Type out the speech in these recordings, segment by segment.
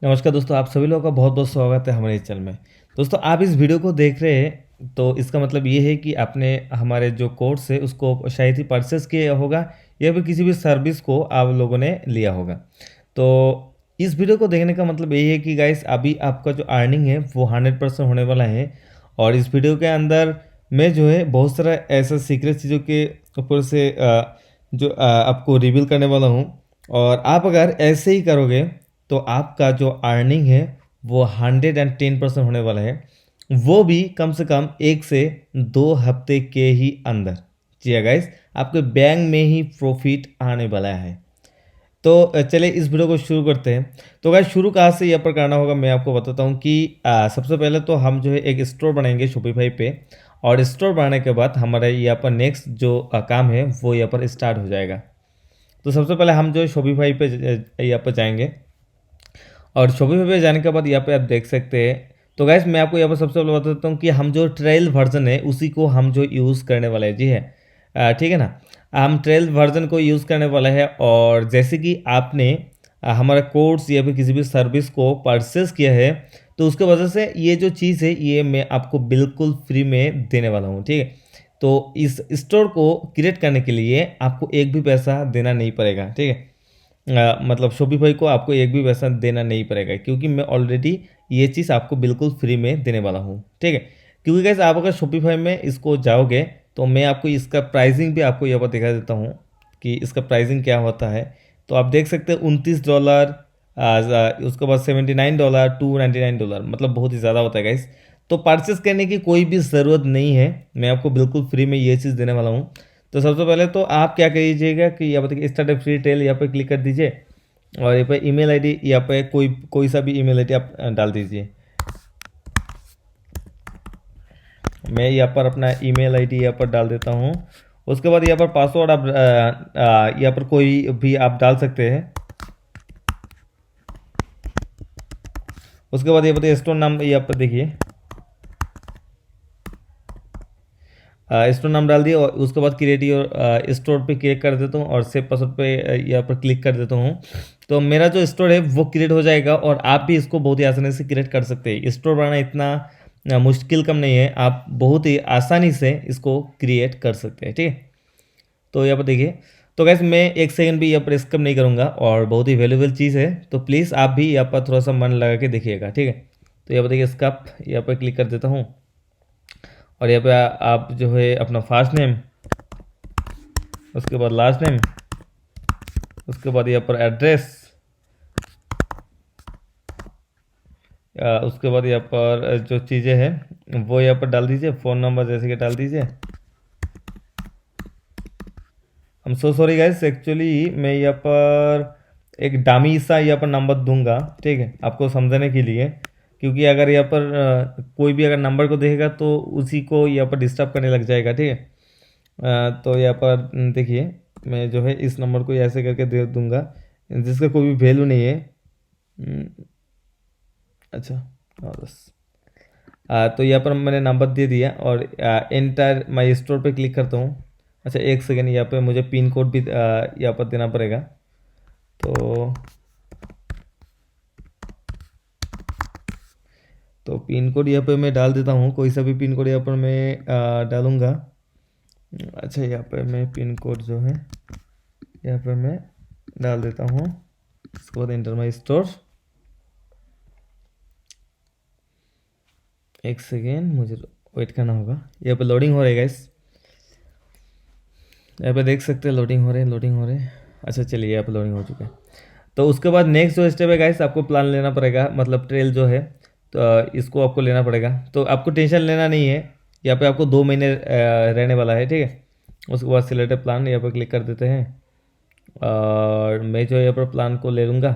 नमस्कार दोस्तों, आप सभी लोगों का बहुत बहुत स्वागत है हमारे इस चैनल में। दोस्तों, आप इस वीडियो को देख रहे हैं तो इसका मतलब ये है कि आपने हमारे जो कोर्स है उसको शायद ही परचेस किया होगा या फिर किसी भी सर्विस को आप लोगों ने लिया होगा। तो इस वीडियो को देखने का मतलब यही है कि गाइस अभी आपका जो अर्निंग है वो 100% होने वाला है। और इस वीडियो के अंदर मैं जो है बहुत सारा ऐसा सीक्रेट चीज़ों के ऊपर से आपको रिवील करने वाला हूँ। और आप अगर ऐसे ही करोगे तो आपका जो अर्निंग है वो 110% होने वाला है, वो भी कम से कम 1 से 2 हफ्ते के ही अंदर। जी हाँ गाइस, आपके बैंक में ही प्रॉफिट आने वाला है। तो चलिए इस वीडियो को शुरू करते हैं। तो गाइस शुरू कहाँ से यहाँ पर करना होगा मैं आपको बताता हूँ कि सबसे पहले तो हम जो है एक स्टोर बनाएंगे शॉपिफाई पे। और स्टोर बनाने के बाद हमारा यहाँ पर नेक्स्ट जो काम है वो यहाँ पर स्टार्ट हो जाएगा। तो सबसे पहले हम जो है शॉपिफाई पे यहाँ पर जाएंगे। और शॉपिफाई पे जाने के बाद यहाँ पे आप देख सकते हैं। तो गाइस मैं आपको यहाँ पर सबसे पहले बता देता हूँ कि हम जो ट्रायल वर्जन है उसी को हम जो यूज़ करने वाले हैं। जी है, ठीक है ना। हम ट्रायल वर्जन को यूज़ करने वाला है। और जैसे कि आपने हमारा कोर्स या फिर किसी भी सर्विस को परचेस किया है तो उसके वजह से ये जो चीज़ है ये मैं आपको बिल्कुल फ्री में देने वाला हूँ। ठीक है, तो इस स्टोर को क्रिएट करने के लिए आपको एक भी पैसा देना नहीं पड़ेगा। ठीक है, मतलब शॉपिफाई को आपको एक भी पैसा देना नहीं पड़ेगा क्योंकि मैं ऑलरेडी ये चीज़ आपको बिल्कुल फ्री में देने वाला हूँ। ठीक है, क्योंकि गाइस आप अगर शॉपिफाई में इसको जाओगे तो मैं आपको इसका प्राइसिंग भी आपको यहाँ पर दिखा देता हूँ कि इसका प्राइसिंग क्या होता है। तो आप देख सकते हैं $29, उसके बाद $79, $299, मतलब बहुत ही ज़्यादा होता है गाइस। तो परचेस करने की कोई भी ज़रूरत नहीं है, मैं आपको बिल्कुल फ्री में ये चीज़ देने वाला हूँ। तो सबसे पहले तो आप क्या कीजिएगा कि यहाँ पर स्टार्ट अ फ्री ट्रायल यहाँ पर क्लिक कर दीजिए। और यहाँ पर ईमेल आईडी यहाँ पे कोई कोई सा भी ईमेल आईडी आप डाल दीजिए। मैं यहाँ पर अपना ईमेल आईडी यहाँ पर डाल देता हूँ। उसके बाद यहाँ पर पासवर्ड आप यहाँ पर कोई भी आप डाल सकते हैं। उसके बाद यहाँ पर स्टोर नाम यहाँ पर देखिए, स्टोर नाम डाल दिया। और उसके बाद क्रिएट योर स्टोर पे क्लिक कर देता हूँ और सेव पासवर्ड पे यहाँ पर क्लिक कर देता हूँ। तो मेरा जो स्टोर है वो क्रिएट हो जाएगा और आप भी इसको बहुत ही आसानी से क्रिएट कर सकते हैं। स्टोर बनाना इतना मुश्किल कम नहीं है, आप बहुत ही आसानी से इसको क्रिएट कर सकते हैं। ठीक है, तो यहाँ पर देखिए। तो गैस मैं 1 सेकंड भी यहाँ पर स्किप नहीं करूँगा और बहुत ही वैल्यूबल चीज़ है, तो प्लीज़ आप भी यहाँ पर थोड़ा सा मन लगा के देखिएगा। ठीक है, तो यहाँ पर देखिए स्कप यहाँ पर क्लिक कर देता हूँ। और यहाँ पे आप जो है अपना फर्स्ट नेम, उसके बाद लास्ट नेम, उसके बाद यहाँ पर एड्रेस, उसके बाद यहाँ पर जो चीज़ें हैं वो यहाँ पर डाल दीजिए। फ़ोन नंबर जैसे कि डाल दीजिए। हम सो सॉरी गाइस, एक्चुअली मैं यहाँ पर एक डामी सा यहाँ पर नंबर दूंगा। ठीक है, आपको समझने के लिए, क्योंकि अगर यहाँ पर कोई भी अगर नंबर को देखेगा तो उसी को यहाँ पर डिस्टर्ब करने लग जाएगा। ठीक है, तो यहाँ पर देखिए मैं जो है इस नंबर को ऐसे करके दे दूंगा जिसका कोई भी वैल्यू नहीं है। अच्छा, हाँ बस। तो यहाँ पर मैंने नंबर दे दिया और एंटर माई स्टोर पे क्लिक करता हूँ। अच्छा 1 सेकेंड, यहाँ पे मुझे पिन कोड भी यहाँ पर देना पड़ेगा। तो पिन कोड यहाँ पे मैं डाल देता हूँ, कोई सा भी पिन कोड यहाँ पर मैं डालूँगा। अच्छा यहाँ पे मैं पिन कोड जो है यहाँ पे मैं डाल देता हूँ। इसके बाद एंटर माई स्टोर। 1 सेकेंड मुझे वेट करना होगा, यहाँ पे लोडिंग हो रहा है गाइस। यहाँ पे देख सकते हैं लोडिंग हो रहे हैं। अच्छा चलिए, यहाँ पे लोडिंग हो चुका है। तो उसके बाद नेक्स्ट जो स्टेप है गाइस, आपको प्लान लेना पड़ेगा, मतलब ट्रेल जो है तो इसको आपको लेना पड़ेगा। तो आपको टेंशन लेना नहीं है, यहाँ पे आपको 2 महीने रहने वाला है। ठीक है, उसके बाद सिलेक्टेड प्लान यहाँ पर क्लिक कर देते हैं और मैं जो यहाँ पर प्लान को ले लूँगा।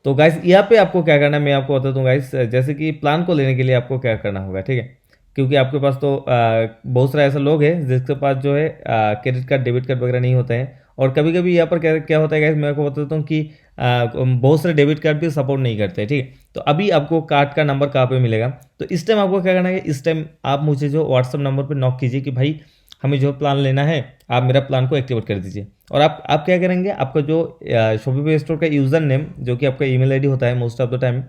तो गाइस यहाँ पे आपको क्या करना है मैं आपको बता दूँ गाइस। जैसे कि प्लान को लेने के लिए आपको क्या करना होगा। ठीक है, क्योंकि आपके पास तो बहुत सारे ऐसे लोग हैं जिसके पास जो है क्रेडिट कार्ड डेबिट कार्ड वगैरह नहीं होते हैं। और कभी कभी यहाँ पर क्या क्या होता है गाइस, मैं आपको बताता हूँ कि बहुत सारे डेबिट कार्ड भी सपोर्ट नहीं करते। ठीक है, तो अभी आपको कार्ड का नंबर कहाँ पे मिलेगा, तो इस टाइम आपको क्या करना है, इस टाइम आप मुझे जो व्हाट्सअप नंबर पर नॉक कीजिए कि भाई हमें जो प्लान लेना है आप मेरा प्लान को एक्टिवेट कर दीजिए। और आप क्या करेंगे, आपका जो शॉपिफाई स्टोर का यूज़र नेम जो कि आपका ईमेल आईडी होता है मोस्ट ऑफ द टाइम,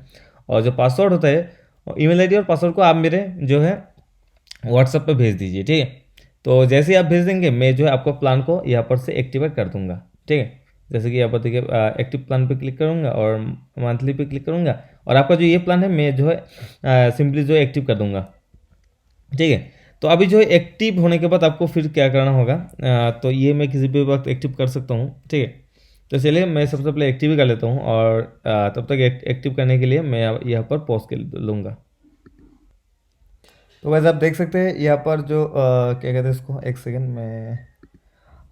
और जो पासवर्ड होता है, ईमेल आईडी और पासवर्ड को आप मेरे जो है व्हाट्सएप पे भेज दीजिए, ठीक है। तो जैसे ही आप भेज देंगे मैं जो है आपको प्लान को यहाँ पर से एक्टिवेट कर दूंगा, ठीक है। जैसे कि यहाँ पर देखिए एक्टिव प्लान पे क्लिक करूँगा और मंथली पे क्लिक करूँगा, और आपका जो ये प्लान है मैं जो है सिंपली जो है एक्टिव कर दूंगा, ठीक है। तो अभी जो है एक्टिव होने के बाद आपको फिर क्या करना होगा, तो ये मैं किसी भी वक्त एक्टिव कर सकता हूँ, ठीक है। तो चलिए मैं सबसे पहले एक्टिव ही कर लेता हूँ, और तब तक एक्टिव करने के लिए मैं यहाँ पर पॉज कर लूँगा। तो वैसे आप देख सकते हैं यहाँ पर जो क्या कहते हैं इसको, एक सेकेंड में,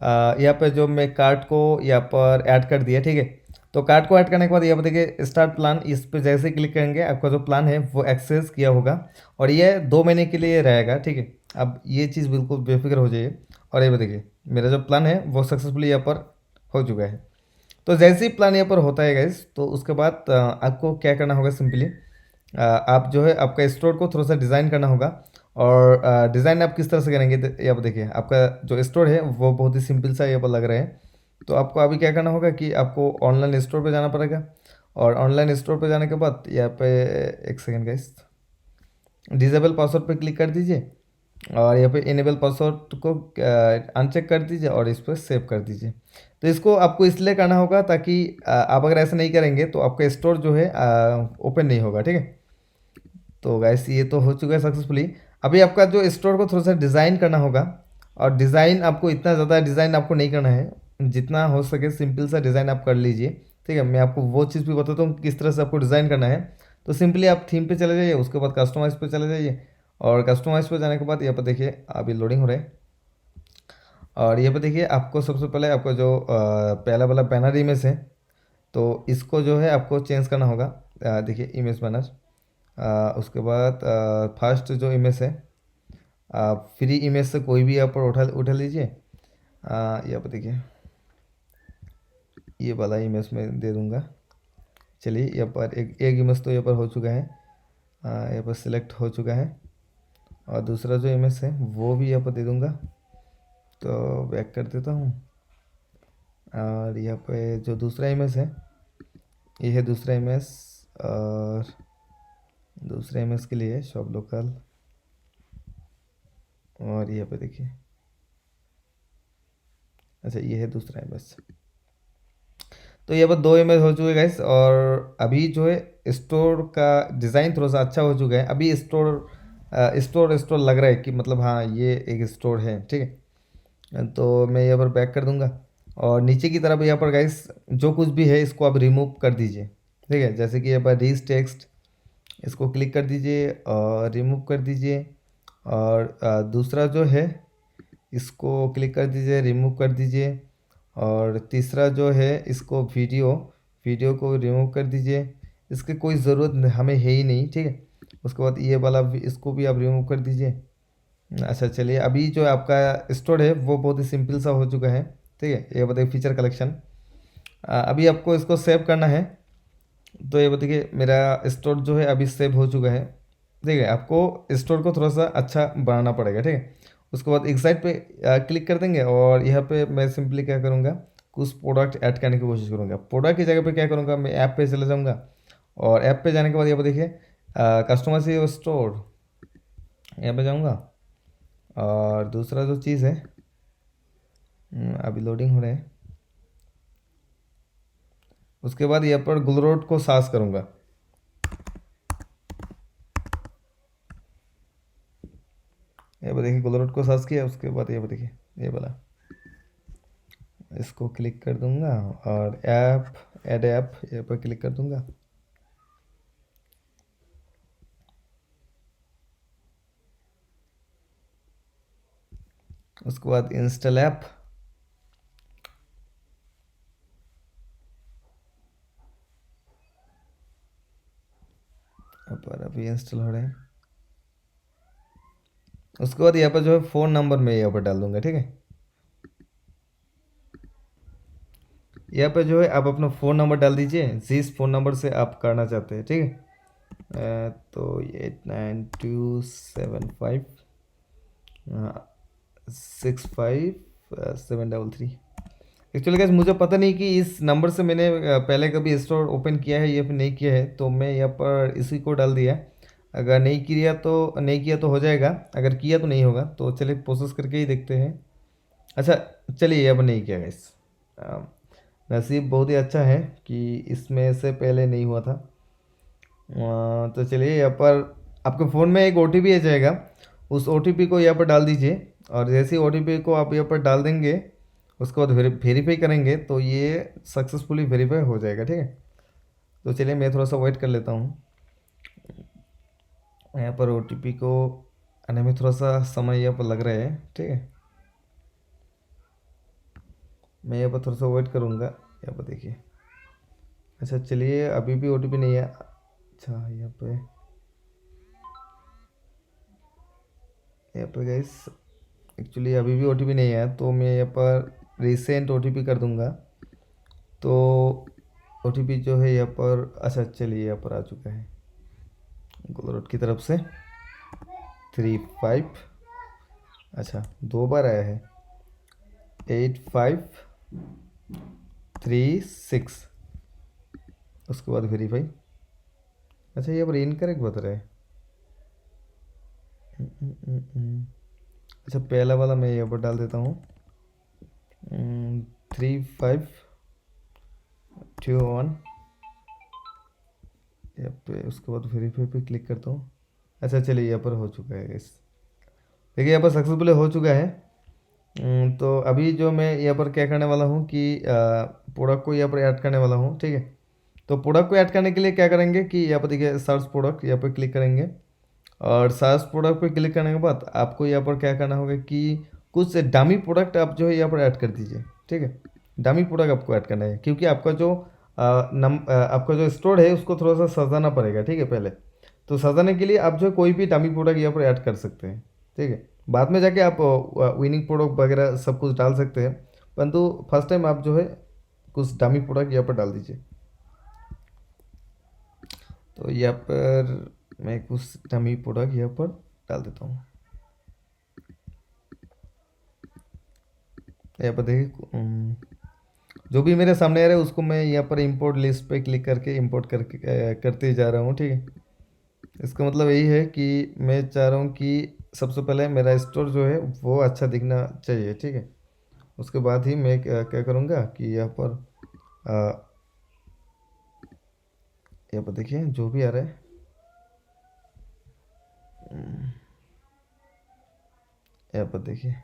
यहाँ पे जो मैं कार्ड को यहाँ पर ऐड कर दिया, ठीक है। तो कार्ड को ऐड करने के बाद यहाँ पर देखिए स्टार्ट प्लान, इस पे जैसे क्लिक करेंगे आपका जो प्लान है वो एक्सेस किया होगा, और ये 2 महीने के लिए रहेगा, ठीक है। अब ये चीज़ बिल्कुल बेफिक्र हो जाइए। और ये देखिए मेरा जो प्लान है वो सक्सेसफुली यहाँ पर हो चुका है। तो जैसे ही प्लान यहाँ पर होता है गाइस, तो उसके बाद आपको क्या करना होगा, सिंपली आप जो है आपका स्टोर को थोड़ा सा डिज़ाइन करना होगा। और डिज़ाइन आप किस तरह से करेंगे, यहाँ पर देखिए आपका जो स्टोर है वो बहुत ही सिंपल सा यहाँ पर लग रहा है। तो आपको अभी क्या करना होगा कि आपको ऑनलाइन स्टोर पे जाना पड़ेगा, और ऑनलाइन स्टोर पे जाने के बाद यहाँ पे, एक सेकेंड गाइस, डिजेबल पासवर्ड पे क्लिक कर दीजिए, और यहाँ पे इनेबल पासवर्ड को अनचेक कर दीजिए और इस पर सेव कर दीजिए। तो इसको आपको इसलिए करना होगा ताकि आप अगर ऐसा नहीं करेंगे तो आपका स्टोर जो है ओपन नहीं होगा, ठीक है। तो गैस ये तो हो चुका है सक्सेसफुली। अभी आपका जो स्टोर को थोड़ा सा डिज़ाइन करना होगा, और डिज़ाइन आपको इतना ज़्यादा डिज़ाइन आपको नहीं करना है, जितना हो सके सिंपल सा डिज़ाइन आप कर लीजिए, ठीक है। मैं आपको वो चीज़ भी बताता हूँ किस तरह से आपको डिज़ाइन करना है। तो सिंपली आप थीम पे चले जाइए, उसके बाद कस्टमाइज़ पे चले जाइए, और कस्टमाइज़ पे जाने के बाद यहाँ पर देखिए अभी लोडिंग हो रहा है। और ये पे देखिए आपको सबसे पहले आपका जो पहला वाला बैनर इमेज है, तो इसको जो है आपको चेंज करना होगा। देखिए इमेज बैनर, उसके बाद फर्स्ट जो इमेज है, आप फ्री इमेज से कोई भी यहाँ पर उठा उठा लीजिए। यहाँ पर देखिए ये वाला इमेज में दे दूँगा। चलिए यहाँ पर एक इमेज तो यहाँ पर हो चुका है, यहाँ पर सिलेक्ट हो चुका है, और दूसरा जो इमेज है वो भी यहाँ पर दे दूँगा। तो बैक कर देता हूँ, और यहाँ पे जो दूसरा इमेज है ये है दूसरा इमेज, और दूसरे इमेज के लिए शॉप लोकल, और यहाँ पे देखिए, अच्छा ये है दूसरा इमेज। तो ये बस 2 इमेज हो चुके गाइस, और अभी जो है स्टोर का डिज़ाइन थोड़ा सा अच्छा हो चुका है। अभी स्टोर लग रहा है कि मतलब हाँ ये एक स्टोर है, ठीक है। तो मैं यहाँ पर बैक कर दूंगा, और नीचे की तरफ यहाँ पर गाइस जो कुछ भी है इसको आप रिमूव कर दीजिए, ठीक है। जैसे कि यहाँ पर रीच टेक्स्ट, इसको क्लिक कर दीजिए और रिमूव कर दीजिए, और दूसरा जो है इसको क्लिक कर दीजिए, रिमूव कर दीजिए, और तीसरा जो है इसको वीडियो को रिमूव कर दीजिए, इसकी कोई ज़रूरत हमें है ही नहीं, ठीक है। उसके बाद ये वाला इसको भी आप रिमूव कर दीजिए। अच्छा चलिए, अभी जो आपका स्टोर है वो बहुत ही सिंपल सा हो चुका है, ठीक है। ये बताइए फीचर कलेक्शन, अभी आपको इसको सेव करना है। तो ये बताइए मेरा स्टोर जो है अभी सेव हो चुका है, ठीक है। आपको स्टोर को थोड़ा सा अच्छा बनाना पड़ेगा, ठीक है। उसके बाद एक साइड पे क्लिक कर देंगे, और यहाँ पे मैं सिंपली क्या करूँगा, कुछ प्रोडक्ट ऐड करने की कोशिश करूँगा। प्रोडक्ट की जगह पे क्या करूँगा, मैं ऐप पे चले जाऊँगा, और ऐप पे जाने के बाद यहाँ पर देखिए कस्टमर से स्टोर, यहाँ पे जाऊँगा, और दूसरा जो चीज़ है अभी लोडिंग हो रहा है, उसके बाद यहाँ पर गुलरोड को सर्च करूँगा। ये पर देखिए गुलरोड को सर्च किया, उसके बाद ये पर देखिए ये वाला, इसको क्लिक कर दूंगा, और ऐड ऐप ये पर क्लिक कर दूंगा। उसके बाद इंस्टॉल ऐप, पर अभी इंस्टॉल हो रहे हैं। उसके बाद यहाँ पर जो है फ़ोन नंबर मैं यहाँ पर डाल दूंगा, ठीक है। यहाँ पर जो है आप अपना फ़ोन नंबर डाल दीजिए, जिस फ़ोन नंबर से आप करना चाहते हैं, ठीक है। तो 892757 65 733। एक्चुअली गाइस मुझे पता नहीं कि इस नंबर से मैंने पहले कभी स्टोर ओपन किया है या फिर नहीं किया है, तो मैं यहाँ पर इसी को डाल दिया। अगर नहीं किया तो हो जाएगा, अगर किया तो नहीं होगा। तो चलिए प्रोसेस करके ही देखते हैं। अच्छा, चलिए अब नहीं किया गाइस। नसीब बहुत ही अच्छा है कि इसमें से पहले नहीं हुआ था। तो चलिए यहाँ पर आपके फ़ोन में एक OTP आ जाएगा, उस OTP को यहाँ पर डाल दीजिए। और जैसे ही OTP को आप यहाँ पर डाल देंगे, उसके बाद वेरीफाई करेंगे तो ये सक्सेसफुली वेरीफाई हो जाएगा, ठीक है। तो चलिए मैं थोड़ा सा वेट कर लेता हूँ। यहाँ पर OTP को आने में थोड़ा सा समय यहाँ पर लग रहा है, ठीक है। मैं यहाँ पर थोड़ा सा वेट करूँगा। यहाँ पर देखिए, अच्छा चलिए अभी भी OTP नहीं है। अच्छा यहाँ पे गाइस एक्चुअली अभी भी OTP नहीं आया, तो मैं यहाँ पर रिसेंट OTP कर दूंगा। तो OTP जो है यहाँ पर, अच्छा चलिए यहाँ पर आ चुका है गोलरोड की तरफ से 35। अच्छा 2 बार आया है, 8536। उसके बाद वेरीफाई। अच्छा यहाँ पर इनकरेक्ट बता रहा है। अच्छा पहला वाला मैं यहाँ पर डाल देता हूँ 3521। यहाँ पे उसके बाद वेरीफाई पे क्लिक करता हूँ। अच्छा चलिए यहाँ पर हो चुका है इस, देखिए यहाँ पर सक्सेसफुली हो चुका है। तो अभी जो मैं यहाँ पर क्या करने वाला हूँ कि प्रोडक्ट को यहाँ पर ऐड करने वाला हूँ, ठीक है। तो प्रोडक्ट को ऐड करने के लिए क्या करेंगे कि यहाँ पर देखिए सर्च प्रोडक्ट, यहाँ पर क्लिक करेंगे। और सर्च प्रोडक्ट पे क्लिक करने के बाद आपको यहाँ पर क्या करना होगा कि कुछ डमी प्रोडक्ट आप जो है यहाँ पर ऐड कर दीजिए, ठीक है। डमी प्रोडक्ट आपको ऐड करना है, क्योंकि आपका जो आपका जो स्टोर है उसको थोड़ा सा सजाना पड़ेगा, ठीक है। पहले तो सजाने के लिए आप जो कोई भी डमी प्रोडक्ट यहाँ पर ऐड कर सकते हैं, ठीक है। बाद में जाके आप विनिंग प्रोडक्ट वगैरह सब कुछ डाल सकते हैं, परंतु फर्स्ट टाइम आप जो है कुछ डमी प्रोडक्ट यहाँ पर डाल दीजिए। तो यहाँ पर मैं कुछ डमी प्रोडक्ट यहाँ पर डाल देता हूँ। यहाँ पर देखिए जो भी मेरे सामने आ रहा है उसको मैं यहाँ पर इंपोर्ट लिस्ट पे क्लिक करके इंपोर्ट करके करते जा रहा हूँ, ठीक है। इसका मतलब यही है कि मैं चाह रहा हूँ कि सबसे पहले मेरा स्टोर जो है वो अच्छा दिखना चाहिए, ठीक है। उसके बाद ही मैं क्या करूँगा कि यहाँ पर देखिए जो भी आ रहा है यहाँ पर देखिए।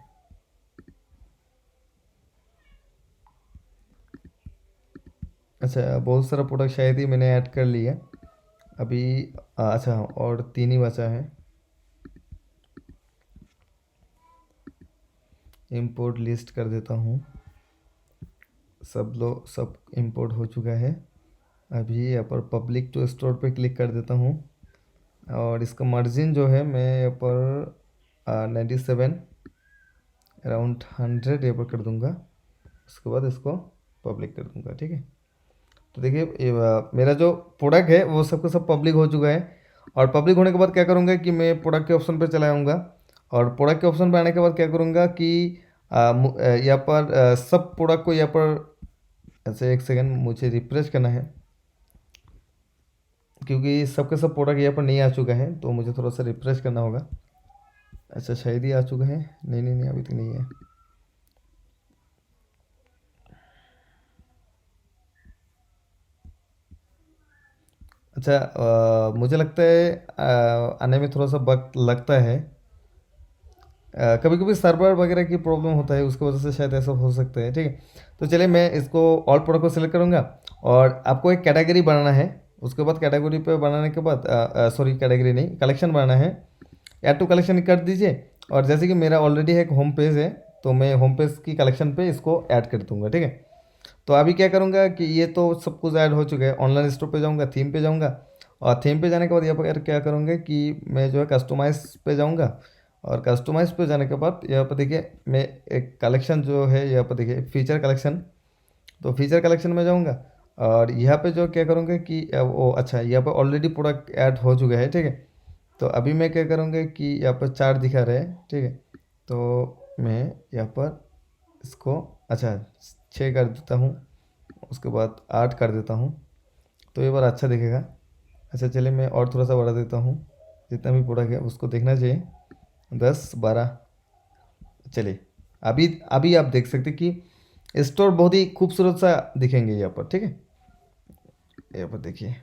अच्छा बहुत सारा प्रोडक्ट शायद ही मैंने ऐड कर लिया अभी। अच्छा और 3 ही बचा है। इंपोर्ट लिस्ट कर देता हूँ। सब इंपोर्ट हो चुका है। अभी यहाँ पर पब्लिक टू स्टोर पे क्लिक कर देता हूँ। और इसका मार्जिन जो है मैं यहाँ पर 97 अराउंड 100 यहाँ पर कर दूँगा। उसके बाद इसको पब्लिक कर दूँगा, ठीक है। तो देखिए मेरा जो प्रोडक्ट है वो सबका सब पब्लिक हो चुका है। और पब्लिक होने के बाद क्या करूँगा कि मैं प्रोडक्ट के ऑप्शन पर चला आऊँगा। और प्रोडक्ट के ऑप्शन पर आने के बाद क्या करूँगा कि यहाँ पर सब प्रोडक्ट को यहाँ पर ऐसे एक सेकंड मुझे रिफ्रेश करना है, क्योंकि सबके सब प्रोडक्ट यहाँ पर नहीं आ चुका है, तो मुझे थोड़ा सा रिफ्रेश करना होगा। अच्छा शायद ही आ चुका है, नहीं नहीं नहीं अभी तक नहीं है। अच्छा मुझे लगता है आने में थोड़ा सा वक्त लगता है। कभी कभी सर्वर वगैरह की प्रॉब्लम होता है, उसकी वजह से शायद ऐसा हो सकता है, ठीक है। तो चलिए मैं इसको ऑल प्रोडक्ट को सिलेक्ट करूँगा और आपको एक कैटेगरी बनाना है। उसके बाद कैटेगरी पे बनाने के बाद सॉरी कैटेगरी नहीं, कलेक्शन बनाना है। ऐड टू कलेक्शन कर दीजिए। और जैसे कि मेरा ऑलरेडी एक होम पेज है, तो मैं होम पेज की कलेक्शन पे इसको ऐड कर दूँगा, ठीक है। तो अभी क्या करूँगा कि ये तो सब कुछ ऐड हो चुका है। ऑनलाइन स्टोर पे जाऊँगा, थीम पे जाऊँगा। और थीम पे जाने के बाद यहाँ पर क्या करूँगा कि मैं जो है कस्टमाइज़ पे जाऊँगा। और कस्टमाइज़ पे जाने के बाद यहाँ पर देखिए मैं एक कलेक्शन जो है यहाँ पर देखिए फीचर कलेक्शन, तो फीचर कलेक्शन में जाऊँगा। और यहाँ पे जो क्या करूँगा कि वो अच्छा यहाँ पर ऑलरेडी प्रोडक्ट ऐड हो चुका है, ठीक है। तो अभी मैं क्या करूँगा कि यहाँ पर चार्ट दिखा रहे हैं, ठीक है। तो मैं यहाँ पर इसको अच्छा 6 कर देता हूँ, उसके बाद 8 कर देता हूँ, तो ये बार अच्छा दिखेगा। अच्छा चलिए मैं और थोड़ा सा बढ़ा देता हूँ, जितना भी प्रोडक्ट है उसको देखना चाहिए, 10 12। चलिए अभी अभी आप देख सकते कि स्टोर बहुत ही खूबसूरत सा दिखेंगे यहाँ पर, ठीक है। यहाँ पर देखिए,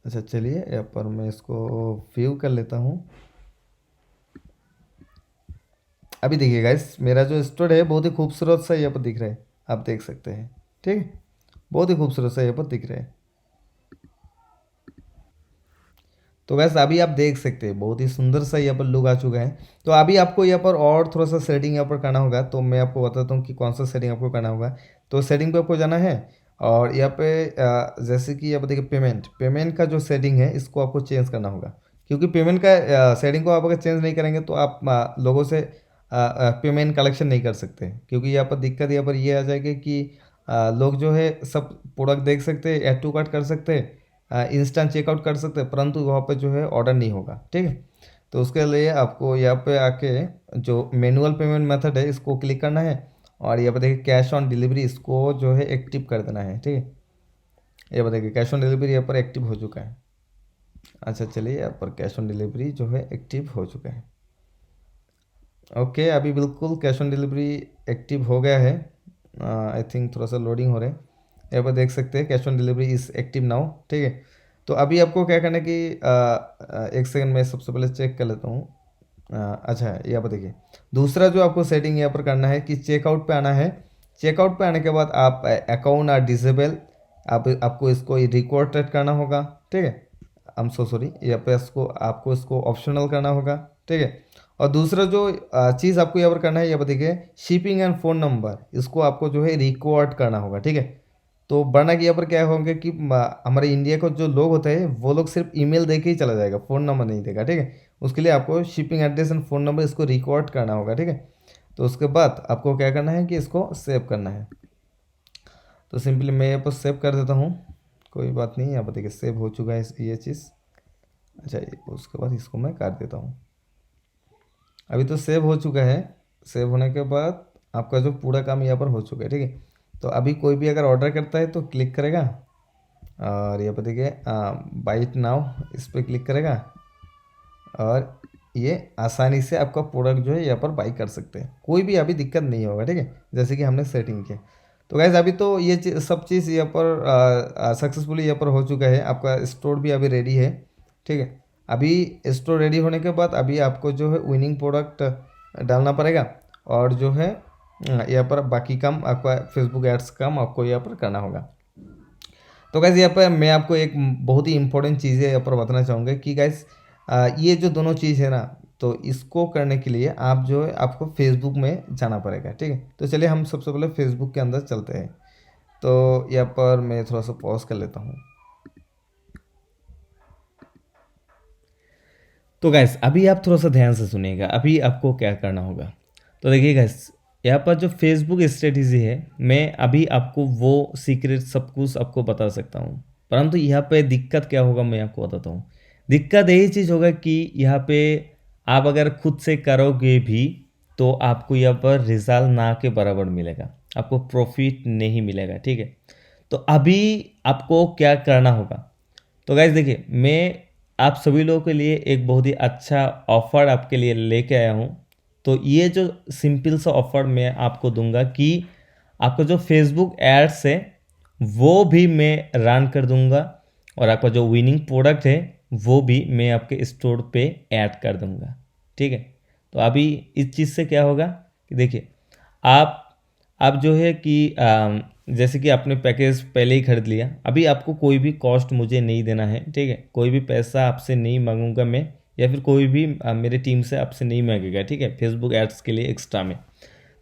अच्छा चलिए यहाँ पर मैं इसको व्यू कर लेता हूँ। अभी देखिए गाइस, मेरा जो स्टोर है बहुत ही खूबसूरत सा यहाँ पर दिख रहा है, आप देख सकते हैं, ठीक है। बहुत ही खूबसूरत सा यहाँ पर दिख रहा है। तो वैसे अभी आप देख सकते हैं बहुत ही सुंदर सा यहाँ पर लुक आ चुका है। तो अभी आपको यहाँ पर और थोड़ा सा सेटिंग यहाँ पर करना होगा, तो मैं आपको बताता हूँ कि कौन सा सेटिंग आपको करना होगा। तो सेटिंग पे आपको जाना है, और यहाँ पे जैसे कि यहाँ पर देखिए पेमेंट पेमेंट का जो सेटिंग है इसको आपको चेंज करना होगा। क्योंकि पेमेंट का सेटिंग को आप अगर चेंज नहीं करेंगे तो आप लोगों से पेमेंट कलेक्शन नहीं कर सकते। क्योंकि यहाँ पर दिक्कत यहाँ पर ये आ जाएगी कि लोग जो है सब प्रोडक्ट देख सकते हैं, ऐड टू कार्ट कर सकते हैं, इंस्टेंट चेकआउट कर सकते हैं, परंतु वहाँ पे जो है ऑर्डर नहीं होगा, ठीक है। तो उसके लिए आपको यहाँ पे आके जो मैनुअल पेमेंट मेथड है इसको क्लिक करना है, और यहाँ पे देखिए कैश ऑन डिलीवरी इसको जो है एक्टिव कर देना है, ठीक है। ये बताइए कैश ऑन डिलीवरी यहाँ पर एक्टिव हो चुका है। अच्छा चलिए यहाँ पर कैश ऑन डिलीवरी जो है एक्टिव हो चुका है। ओके अभी बिल्कुल कैश ऑन डिलीवरी एक्टिव हो गया है। आई थिंक थोड़ा सा लोडिंग हो रहा है। यहाँ पर देख सकते हैं cash on delivery is active now, ठीक है। तो अभी आपको क्या करना है कि एक सेकंड में सबसे पहले चेक कर लेता हूँ। अच्छा यहाँ पर देखिए, दूसरा जो आपको सेटिंग यहाँ पर करना है कि चेकआउट पे आना है। चेकआउट पे आने के बाद आप अकाउंट आर डिसेबल, आपको इसको रिकॉर्ड करना होगा, ठीक है। आई एम सो सॉरी, यहाँ पे इसको आपको इसको ऑप्शनल करना होगा, ठीक है। और दूसरा जो चीज़ आपको यहाँ पर करना है, यहाँ पर देखिए शिपिंग एंड फ़ोन नंबर, इसको आपको जो है रिकॉर्ड करना होगा, ठीक है। तो वरना कि यहाँ पर क्या होंगे कि हमारे इंडिया को जो लोग होते हैं वो लोग सिर्फ ईमेल दे के ही चला जाएगा, फ़ोन नंबर नहीं देगा, ठीक है। उसके लिए आपको shipping address and phone number इसको रिकॉर्ड करना होगा, ठीक है। तो उसके बाद आपको क्या करना है कि इसको सेव करना है। तो सिंपली मैं यहाँ पर सेव कर देता हूँ, कोई बात नहीं। यहाँ पर देखिए सेव हो चुका है ये चीज़। अच्छा उसके बाद इसको मैं काट देता हूँ। अभी तो सेव हो चुका है। सेव होने के बाद आपका जो पूरा काम यहाँ पर हो चुका है, ठीक है। तो अभी कोई भी अगर ऑर्डर करता है तो क्लिक करेगा, और यहाँ पर देखिए बाइट नाउ इस पर क्लिक करेगा, और ये आसानी से आपका प्रोडक्ट जो है यहाँ पर बाई कर सकते हैं, कोई भी अभी दिक्कत नहीं होगा, ठीक है। जैसे कि हमने सेटिंग किया। तो गाइज अभी तो ये सब चीज़ यहाँ पर सक्सेसफुली यहाँ पर हो चुका है। आपका स्टोर भी अभी रेडी है, ठीक है। अभी स्टोर रेडी होने के बाद अभी आपको जो है विनिंग प्रोडक्ट डालना पड़ेगा, और जो है यहाँ पर बाकी काम आपका फेसबुक एड्स काम आपको यहाँ पर करना होगा। तो गैस यहाँ पर मैं आपको एक बहुत ही इंपॉर्टेंट चीज़ है यहाँ पर बताना चाहूँगा कि गैस ये जो दोनों चीज़ है ना, तो इसको करने के लिए आप जो है आपको फेसबुक में जाना पड़ेगा, ठीक है। तो चलिए हम सबसे पहले फेसबुक के अंदर चलते हैं। तो यहाँ पर मैं थोड़ा सा पॉज कर लेता हूँ। तो गैस अभी आप थोड़ा सा ध्यान से सुनिएगा, अभी आपको क्या करना होगा। तो देखिए गैस, यहाँ पर जो फेसबुक स्ट्रेटेजी है, मैं अभी आपको वो सीक्रेट सब कुछ आपको बता सकता हूँ, परंतु यहाँ पे दिक्कत क्या होगा मैं आपको बताता हूँ। दिक्कत यही चीज़ होगा कि यहाँ पे आप अगर खुद से करोगे भी तो आपको यहाँ पर रिजल्ट ना के बराबर मिलेगा, आपको प्रॉफिट नहीं मिलेगा, ठीक है। तो अभी आपको क्या करना होगा। तो गाइज देखिए, मैं आप सभी लोगों के लिए एक बहुत ही अच्छा ऑफ़र आपके लिए लेके आया हूँ। तो ये जो सिंपल सा ऑफ़र मैं आपको दूंगा कि आपका जो फेसबुक एड्स है वो भी मैं रन कर दूंगा, और आपका जो विनिंग प्रोडक्ट है वो भी मैं आपके स्टोर पे ऐड कर दूंगा, ठीक है। तो अभी इस चीज़ से क्या होगा कि देखिए, आप आप जो है कि जैसे कि आपने पैकेज पहले ही खरीद लिया, अभी आपको कोई भी कॉस्ट मुझे नहीं देना है, ठीक है। कोई भी पैसा आपसे नहीं मांगूंगा मैं, या फिर कोई भी मेरे टीम से आपसे नहीं मांगेगा, ठीक है, फेसबुक एड्स के लिए एक्स्ट्रा में।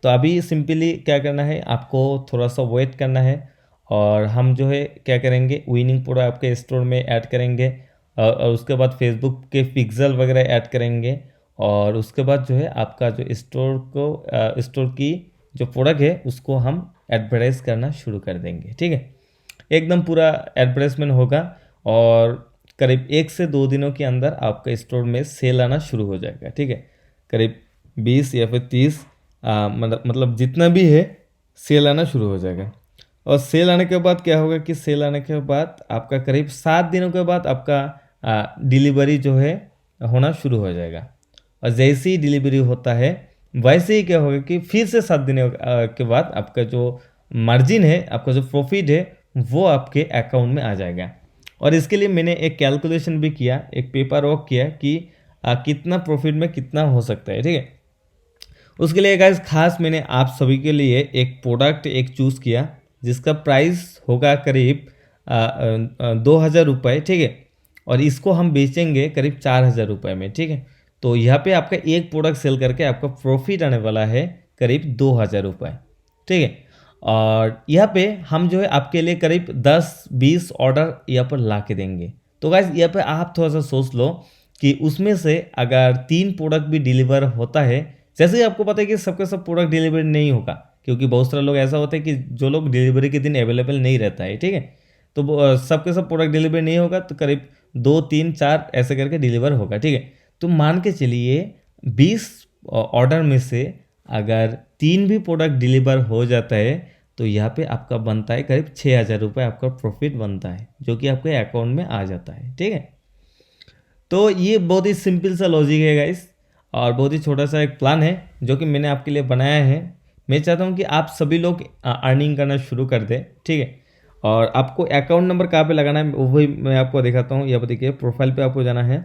तो अभी सिंपली क्या करना है, आपको थोड़ा सा वेट करना है, और हम जो है क्या करेंगे, विनिंग पूरा आपके स्टोर में ऐड करेंगे, और उसके बाद फेसबुक के पिक्सल वगैरह ऐड करेंगे, और उसके बाद जो है आपका जो स्टोर की जो प्रोडक्ट है उसको हम एडवर्टाइज करना शुरू कर देंगे, ठीक है। एकदम पूरा एडवर्टाइजमेंट होगा, और करीब 1 से 2 दिनों के अंदर आपका स्टोर में सेल आना शुरू हो जाएगा, ठीक है। करीब 20 या फिर 30 मतलब जितना भी है सेल आना शुरू हो जाएगा। और सेल आने के बाद क्या होगा कि सेल आने के बाद आपका करीब 7 दिनों के बाद आपका डिलीवरी जो है होना शुरू हो जाएगा। और जैसे ही डिलीवरी होता है वैसे ही क्या होगा कि फिर से 7 दिनों के बाद आपका जो मार्जिन है, आपका जो प्रॉफिट है, वो आपके अकाउंट में आ जाएगा। और इसके लिए मैंने एक कैलकुलेशन भी किया, एक पेपर वर्क किया कि कितना प्रॉफिट में कितना हो सकता है, ठीक है। उसके लिए गाइस खास मैंने आप सभी के लिए एक प्रोडक्ट एक चूज़ किया जिसका प्राइस होगा करीब 2,000 रुपये, ठीक है। और इसको हम बेचेंगे करीब 4,000 रुपये में, ठीक है। तो यहाँ पे आपका एक प्रोडक्ट सेल करके आपका प्रॉफिट आने वाला है करीब 2,000 रुपये, ठीक है। और यहाँ पे हम जो है आपके लिए करीब 10-20 ऑर्डर यहाँ पर ला के देंगे। तो गाइस यहाँ पे आप थोड़ा सा सोच लो कि उसमें से अगर 3 प्रोडक्ट भी डिलीवर होता है, जैसे ही आपको पता है कि सबके सब प्रोडक्ट डिलीवरी नहीं होगा, क्योंकि बहुत सारे लोग ऐसा होता है कि जो लोग डिलीवरी के दिन अवेलेबल नहीं रहता है, ठीक है। तो सबके सब प्रोडक्ट डिलीवरी नहीं होगा तो करीब 2-3-4 ऐसे करके डिलीवर होगा, ठीक है। तो मान के चलिए 20 ऑर्डर में से अगर 3 भी प्रोडक्ट डिलीवर हो जाता है तो यहाँ पे आपका बनता है करीब 6,000 रुपये आपका प्रॉफिट बनता है, जो कि आपके अकाउंट में आ जाता है, ठीक है। तो ये बहुत ही सिंपल सा लॉजिक है गाइस, और बहुत ही छोटा सा एक प्लान है जो कि मैंने आपके लिए बनाया है। मैं चाहता हूँ कि आप सभी लोग अर्निंग करना शुरू कर दें, ठीक है। और आपको अकाउंट नंबर कहाँ पे लगाना है वही मैं आपको दिखाता हूँ। यहाँ पर देखिए प्रोफाइल पे आपको जाना है,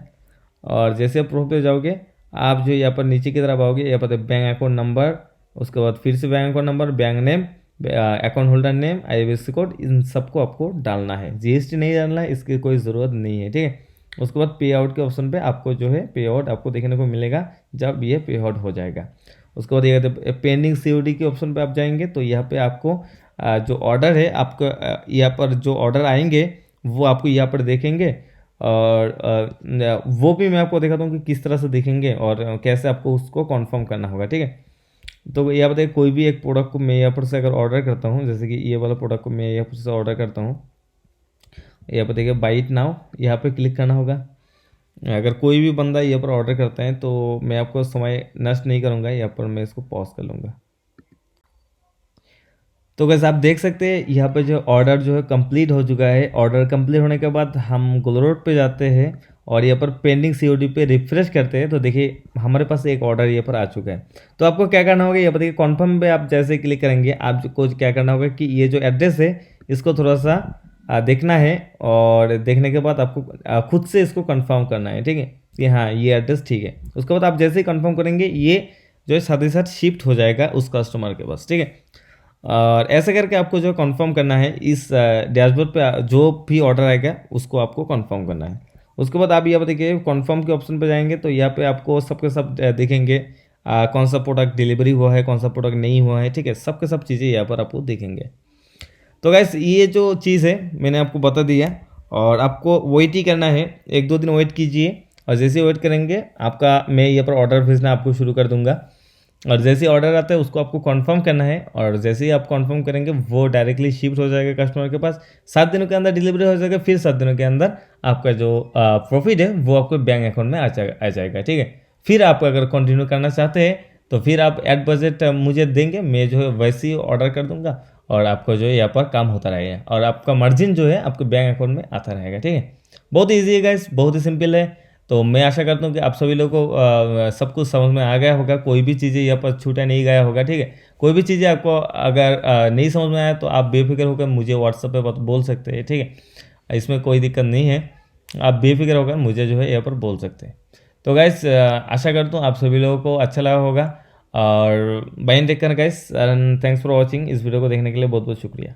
और जैसे आप प्रोफाइल पे जाओगे आप जो यहाँ पर नीचे की तरफ आओगे, यहाँ पर बैंक अकाउंट नंबर, उसके बाद फिर से bank account number, bank name, account holder name, IFSC code, इन सबको आपको डालना है। GST नहीं डालना है, इसकी कोई ज़रूरत नहीं है, ठीक है। उसके बाद पे आउट के ऑप्शन पे आपको जो है पे आउट आपको देखने को मिलेगा जब ये पे आउट हो जाएगा। उसके बाद ये पेंडिंग COD के ऑप्शन पे आप जाएंगे तो यहाँ पे आपको जो ऑर्डर है आपको यहाँ पर जो ऑर्डर आएंगे वो आपको यहाँ पर देखेंगे, और वो भी मैं आपको दिखाता हूँ कि किस तरह से दिखेंगे और कैसे आपको उसको कन्फर्म करना होगा, ठीक है। तो यहाँ बताइए कोई भी एक प्रोडक्ट को मैं यहाँ पर से अगर ऑर्डर करता हूँ, जैसे कि ये वाला प्रोडक्ट को मैं यहाँ पर से ऑर्डर करता हूँ, यहाँ पर देखिए बाई इट नाउ, यहाँ पे क्लिक करना होगा। अगर कोई भी बंदा यहाँ पर ऑर्डर करता है तो मैं आपको समय नष्ट नहीं करूँगा, यहाँ पर मैं इसको पॉज कर लूँगा। तो वैसे आप देख सकते हैं यहाँ पे जो ऑर्डर जो है कंप्लीट हो चुका है। ऑर्डर कंप्लीट होने के बाद हम गुलरोड पे जाते हैं और यहाँ पर पेंडिंग COD पे रिफ्रेश करते हैं तो देखिए हमारे पास एक ऑर्डर यहाँ पर आ चुका है। तो आपको क्या करना होगा, यहाँ पर देखिए कन्फर्म पे आप जैसे क्लिक करेंगे आपको क्या करना होगा कि ये जो एड्रेस है इसको थोड़ा सा देखना है, और देखने के बाद आपको खुद से इसको कंफर्म करना है, ठीक है, कि हाँ ये एड्रेस ठीक है। उसके बाद आप जैसे ही कंफर्म करेंगे ये जो है साथ ही साथ शिफ्ट हो जाएगा उस कस्टमर के पास, ठीक है। और ऐसे करके आपको जो कंफर्म करना है इस डैशबोर्ड पे जो भी ऑर्डर आएगा उसको आपको कंफर्म करना है। उसके बाद आप यहाँ पर देखिए कंफर्म के ऑप्शन पे जाएंगे तो यहाँ पे आपको सबके सब देखेंगे कौन सा प्रोडक्ट डिलीवरी हुआ है, कौन सा प्रोडक्ट नहीं हुआ है, ठीक है, सबके सब चीज़ें यहाँ पर आपको देखेंगे। तो गैस ये जो चीज़ है मैंने आपको बता दिया, और आपको वेट ही करना है, 1-2 दिन वेट कीजिए, और जैसे वेट करेंगे आपका मैं यहाँ पर ऑर्डर भेजना आपको शुरू कर दूंगा। और जैसे ऑर्डर आता है उसको आपको कंफर्म करना है, और जैसे ही आप कंफर्म करेंगे वो डायरेक्टली शिफ्ट हो जाएगा कस्टमर के पास। 7 दिनों के अंदर डिलीवरी हो जाएगा, फिर 7 दिनों के अंदर आपका जो प्रॉफिट है वो आपको बैंक अकाउंट में आ जाएगा, ठीक है। फिर आप अगर कंटिन्यू करना चाहते हैं तो फिर आप एड बजट मुझे देंगे, मैं जो है वैसे ही ऑर्डर कर दूंगा और आपको जो है यहाँ पर काम होता रहेगा और आपका मार्जिन जो है आपके बैंक अकाउंट में आता रहेगा, ठीक है। बहुत ईजी है गाइस, बहुत ही सिंपल है। तो मैं आशा करता हूँ कि आप सभी लोगों को सब कुछ समझ में आ गया होगा, कोई भी चीज़ें यहाँ पर छूटा नहीं गया होगा, ठीक है। कोई भी चीज़ें आपको अगर नहीं समझ में आया तो आप बेफिक्र होकर मुझे व्हाट्सएप पे बोल सकते हैं, ठीक है, इसमें कोई दिक्कत नहीं है। आप बेफिक्र होकर मुझे जो है यहाँ पर बोल सकते हैं। तो गाइस आशा करता हूँ आप सभी लोगों को अच्छा लगा होगा, और bye take care guys, and thanks for watching. इस वीडियो को देखने के लिए बहुत बहुत शुक्रिया।